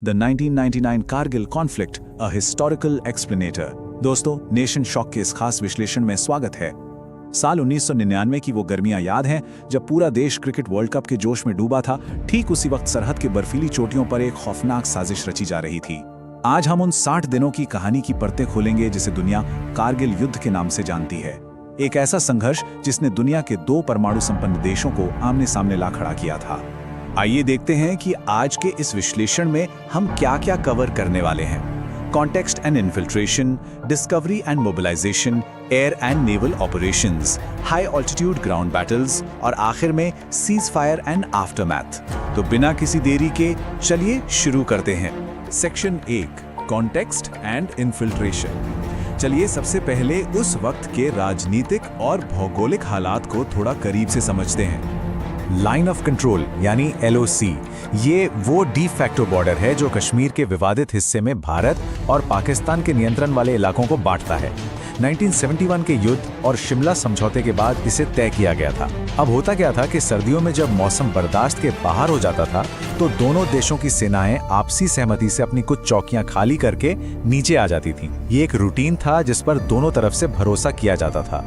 The 1999 Kargil conflict, a historical explainer. दोस्तों, nation shock के इस खास विश्लेषण में स्वागत है। साल 1999 की वो गर्मियां याद हैं जब पूरा देश क्रिकेट वर्ल्ड कप के जोश में डूबा था। ठीक उसी वक्त सरहद के बर्फीली चोटियों पर एक खौफनाक साजिश रची जा रही थी। आज हम उन 60 दिनों की कहानी की परतें खोलेंगे जिसे दुनिया कारगिल युद्ध के नाम से जानती है। एक ऐसा संघर्ष जिसने दुनिया के 2 परमाणु संपन्न देशों को आमने सामने ला खड़ा किया था। आइए देखते हैं कि आज के इस विश्लेषण में हम क्या-क्या कवर करने वाले हैं। Context and infiltration, discovery and mobilisation, air and naval operations, high altitude ground battles और आखिर में सीज फायर एंड आफ्टरमैथ। तो बिना किसी देरी के चलिए शुरू करते हैं। Section 1, context and infiltration. चलिए सबसे पहले उस वक्त के राजनीतिक और भौगोलिक हालात को थोड़ा करीब से समझते हैं। लाइन ऑफ कंट्रोल यानी LOC, ये वो डी फैक्टो बॉर्डर है जो कश्मीर के विवादित हिस्से में भारत और पाकिस्तान के नियंत्रण वाले इलाकों को बांटता है। 1971 के युद्ध और शिमला समझौते के बाद इसे तय किया गया था। अब होता क्या था कि सर्दियों में जब मौसम बर्दाश्त के बाहर हो जाता था तो दोनों देशों की सेनाएं आपसी सहमति से अपनी कुछ चौकियां खाली करके नीचे आ जाती थीं। ये एक रूटीन था जिस पर दोनों तरफ से भरोसा किया जाता था।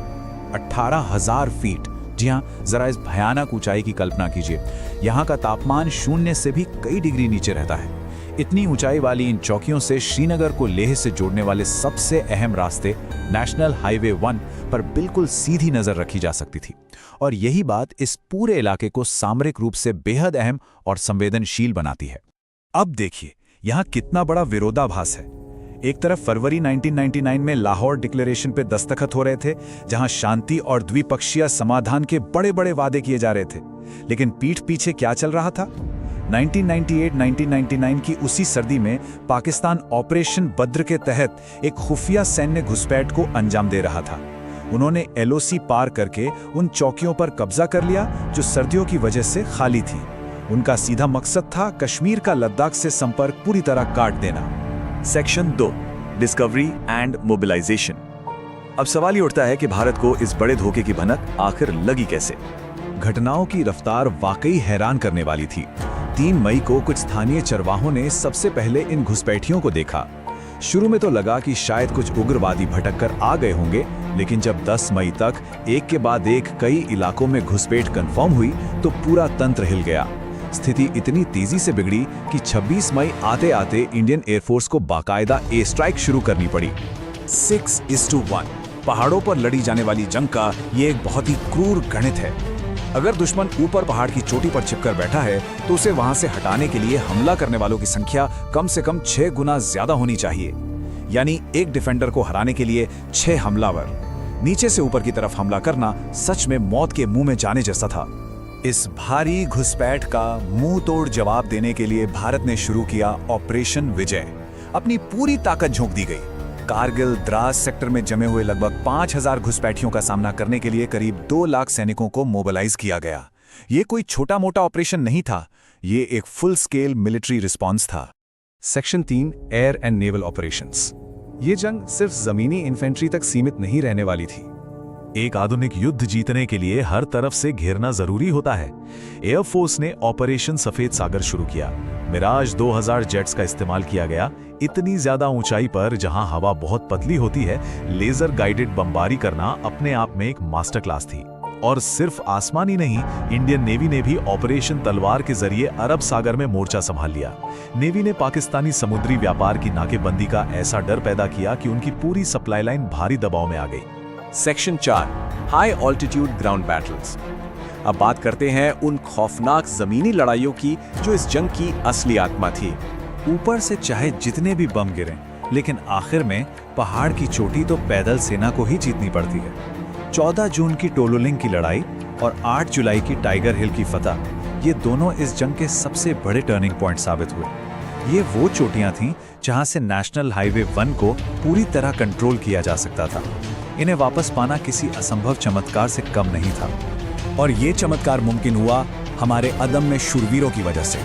18,000 फीट, जी हाँ, जरा इस भयानक ऊंचाई की कल्पना कीजिए। यहाँ का तापमान 0 से भी कई डिग्री नीचे रहता है। इतनी ऊंचाई वाली इन चौकियों से श्रीनगर को लेह से जोड़ने वाले सबसे अहम रास्ते नेशनल हाईवे 1 पर बिल्कुल सीधी नजर रखी जा सकती थी। और यही बात इस पूरे इलाके को सामरिक रूप से बेहद अहम और संवेदनशील बनाती है। अब देखिए यहाँ कितना बड़ा विरोधाभास है। एक तरफ फरवरी 1999 में लाहौर डिक्लेरेशन पे दस्तखत हो रहे थे, जहां शांति और द्विपक्षीय समाधान के बड़े बड़े वादे किए जा रहे थे। लेकिन पीठ पीछे क्या चल रहा था? 1998-1999 की उसी सर्दी में पाकिस्तान ऑपरेशन बद्र के तहत एक खुफिया सैन्य घुसपैठ को अंजाम दे रहा था। उन्होंने LOC पार करके उन चौकियों पर कब्जा कर लिया जो सर्दियों की वजह से खाली थी। उनका सीधा मकसद था कश्मीर का लद्दाख से संपर्क पूरी तरह काट देना। Section 2, discovery and mobilisation. अब सवाल ये उठता है कि भारत को इस बड़े धोखे की भनक आखिर लगी कैसे? घटनाओं की रफ्तार वाकई हैरान करने वाली थी। 3 मई को कुछ स्थानीय चरवाहों ने सबसे पहले इन घुसपैठियों को देखा। शुरू में तो लगा कि शायद कुछ उग्रवादी भटक कर आ गए होंगे, लेकिन जब 10 मई तक एक के बाद एक कई इलाकों में घुसपैठ कंफर्म हुई तो पूरा तंत्र हिल गया। स्थिति इतनी तेजी से बिगड़ी कि 26 मई आते आते इंडियन एयरफोर्स को बाकायदा एयर स्ट्राइक शुरू करनी पड़ी। 6:1 पहाड़ों पर लड़ी जाने वाली जंग का ये एक बहुत ही क्रूर गणित है। अगर दुश्मन ऊपर पहाड़ की चोटी पर छिपकर बैठा है तो उसे वहां से हटाने के लिए हमला करने वालों की संख्या कम से कम 6 गुना ज्यादा होनी चाहिए। यानी एक डिफेंडर को हराने के लिए 6 हमलावर। नीचे से ऊपर की तरफ हमला करना सच में मौत के मुंह में जाने जैसा था। इस भारी घुसपैठ का मुंह तोड़ जवाब देने के लिए भारत ने शुरू किया ऑपरेशन विजय। अपनी पूरी ताकत झोंक दी गई। कारगिल द्रास सेक्टर में जमे हुए लगभग 5,000 घुसपैठियों का सामना करने के लिए करीब 2 लाख सैनिकों को मोबिलाइज किया गया। ये कोई छोटा मोटा ऑपरेशन नहीं था, ये एक फुल स्केल मिलिट्री रिस्पॉन्स था। Section 3, air and naval operations. ये जंग सिर्फ जमीनी इन्फेंट्री तक सीमित नहीं रहने वाली थी। एक आधुनिक युद्ध जीतने के लिए हर तरफ से घेरना जरूरी होता है। एयरफोर्स ने ऑपरेशन सफेद सागर शुरू किया। मिराज 2000 जेट्स का इस्तेमाल किया गया। इतनी ज्यादा ऊंचाई पर जहां हवा बहुत पतली होती है, लेजर गाइडेड बमबारी करना अपने आप में एक मास्टर क्लास थी। और सिर्फ आसमान ही नहीं, इंडियन नेवी ने भी ऑपरेशन तलवार के जरिए अरब सागर में मोर्चा संभाल लिया। नेवी ने पाकिस्तानी समुद्री व्यापार की नाकेबंदी का ऐसा डर पैदा किया कि उनकी पूरी सप्लाई लाइन भारी दबाव में आ गई। Section 4, high altitude ground battles. अब बात करते हैं उन खौफनाक जमीनी लड़ाइयों की जो इस जंग की असली आत्मा थी। ऊपर से चाहे जितने भी बम गिरें, लेकिन आखिर में पहाड़ की चोटी तो पैदल सेना को ही जीतनी पड़ती है। 14 जून की टोलोलिंग की लड़ाई और 8 जुलाई की टाइगर हिल की फतह, ये दोनों इस जंग के सबसे बड़े टर्निंग पॉइंट साबित हुए। ये वो चोटियां थीं जहां से नेशनल हाईवे 1 को पूरी तरह कंट्रोल किया जा सकता था। इन्हें वापस पाना किसी असंभव चमत्कार से कम नहीं था। और ये चमत्कार मुमकिन हुआ हमारे अदम्य शूरवीरों की वजह से।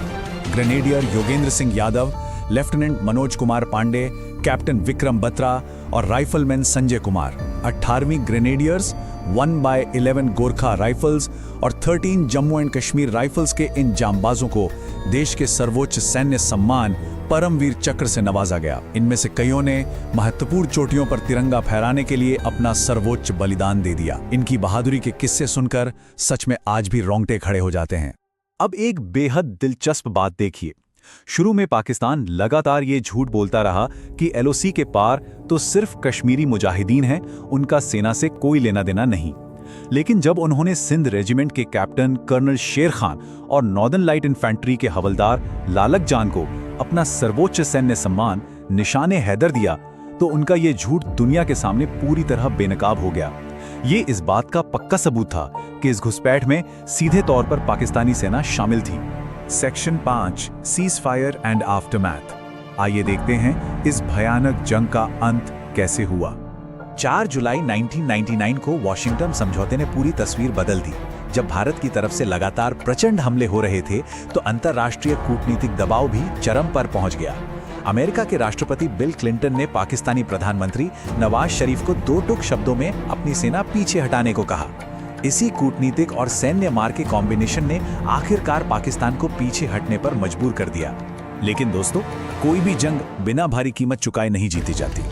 Grenadier Yogendra Singh Yadav, lieutenant Manoj Kumar Pandey, captain Vikram Batra और राइफलमैन संजय कुमार, 18वीं ग्रेनेडियर्स, 1/11 गोरखा राइफल्स और 13 जम्मू एंड कश्मीर राइफल्स के इन जांबाजों को देश के सर्वोच्च सैन्य सम्मान परमवीर चक्र से नवाजा गया। इनमें से कईयों ने महत्वपूर्ण चोटियों पर तिरंगा फहराने के लिए अपना सर्वोच्च बलिदान दे दिया। इनकी बहादुरी के किस्से सुनकर सच में आज भी रोंगटे खड़े हो जाते हैं। अब एक बेहद दिलचस्प बात देखिए। शुरू में पाकिस्तान लगातार ये झूठ बोलता रहा कि एलओसी के पार तो सिर्फ कश्मीरी मुजाहिदीन हैं, उनका सेना से कोई लेना देना नहीं। लेकिन जब उन्होंने सिंध रेजिमेंट के कैप्टन कर्नल शेर खान और नॉर्दर्न लाइट इन्फेंट्री के हवलदार लालक जान को अपना सर्वोच्च सैन्य सम्मान निशाने हैदर दिया, तो उनका ये झूठ दुनिया के सामने पूरी तरह बेनकाब हो गया। ये इस बात का पक्का सबूत था कि इस घुसपैठ में सीधे तौर पर पाकिस्तानी सेना शामिल थी। Section 5 cease fire and aftermath. आइए देखते हैं इस भयानक जंग का अंत कैसे हुआ। 4 जुलाई 1999 को वॉशिंगटन समझौते ने पूरी तस्वीर बदल दी। जब भारत की तरफ से लगातार प्रचंड हमले हो रहे थे तो अंतर्राष्ट्रीय कूटनीतिक दबाव भी चरम पर पहुंच गया। अमेरिका के राष्ट्रपति बिल क्लिंटन ने पाकिस्तानी प्रधानमंत्री नवाज शरीफ को 2 टूक शब्दों में अपनी सेना पीछे हटाने को कहा। इसी कूटनीतिक और सैन्य मार के कॉम्बिनेशन ने आखिरकार पाकिस्तान को पीछे हटने पर मजबूर कर दिया। लेकिन दोस्तों, कोई भी जंग बिना भारी कीमत चुकाए नहीं जीती जाती।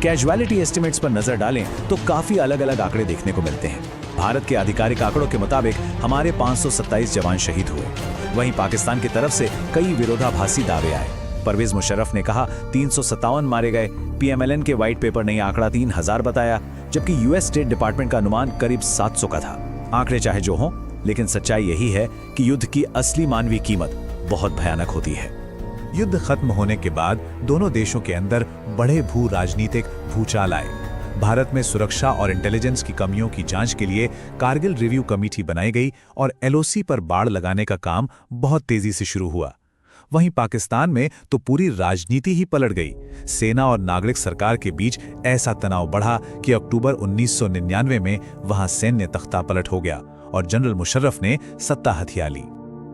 कैजुअलिटी एस्टिमेट्स पर नजर डालें तो काफी अलग अलग आंकड़े देखने को मिलते हैं। भारत के आधिकारिक आंकड़ों के मुताबिक हमारे 527 जवान शहीद हुए। वहीं पाकिस्तान की तरफ से कई विरोधाभासी दावे आए। परवेज मुशर्रफ ने कहा 357 मारे गए, पीएमएलएन के व्हाइट पेपर ने आंकड़ा 3000 बताया, जबकि यूएस स्टेट डिपार्टमेंट का अनुमान करीब 700 का था। आंकड़े चाहे जो हों, लेकिन सच्चाई यही है कि युद्ध की असली मानवीय कीमत बहुत भयानक होती है। युद्ध खत्म होने के बाद दोनों देशों के अंदर बड़े भू राजनीतिक भूचाल आए। भारत में सुरक्षा और इंटेलिजेंस की कमियों की जांच के लिए कारगिल रिव्यू कमेटी बनाई गई और एलओसी पर बाड़ लगाने का काम बहुत तेजी से शुरू हुआ। वहीं पाकिस्तान में तो पूरी राजनीति ही पलट गई। सेना और नागरिक सरकार के बीच ऐसा तनाव बढ़ा कि अक्टूबर 1999 में वहां सैन्य तख्ता पलट हो गया और जनरल मुशर्रफ ने सत्ता हथिया ली।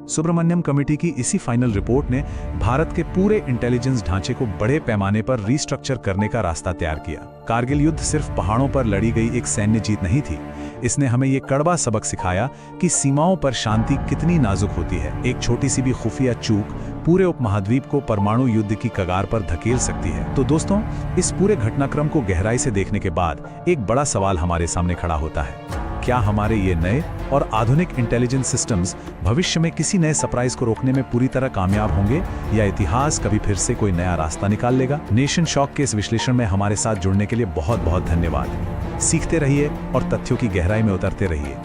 सुब्रमण्यम कमेटी की इसी फाइनल रिपोर्ट ने भारत के पूरे इंटेलिजेंस ढांचे को बड़े पैमाने पर रीस्ट्रक्चर करने का रास्ता तैयार किया। कारगिल युद्ध सिर्फ पहाड़ों पर लड़ी गई एक सैन्य जीत नहीं थी, इसने हमें ये कड़वा सबक सिखाया कि सीमाओं पर शांति कितनी नाजुक होती है। एक छोटी सी भी खुफिया चूक पूरे उपमहाद्वीप को परमाणु युद्ध की कगार पर धकेल सकती है। तो दोस्तों, इस पूरे घटनाक्रम को गहराई से देखने के बाद एक बड़ा सवाल हमारे सामने खड़ा होता है। क्या हमारे ये नए और आधुनिक इंटेलिजेंस सिस्टम्स भविष्य में किसी नए सरप्राइज को रोकने में पूरी तरह कामयाब होंगे, या इतिहास कभी फिर से कोई नया रास्ता निकाल लेगा? नेशन शॉक के इस विश्लेषण में हमारे साथ जुड़ने के लिए बहुत बहुत धन्यवाद। सीखते रहिए और तथ्यों की गहराई में उतरते रहिए।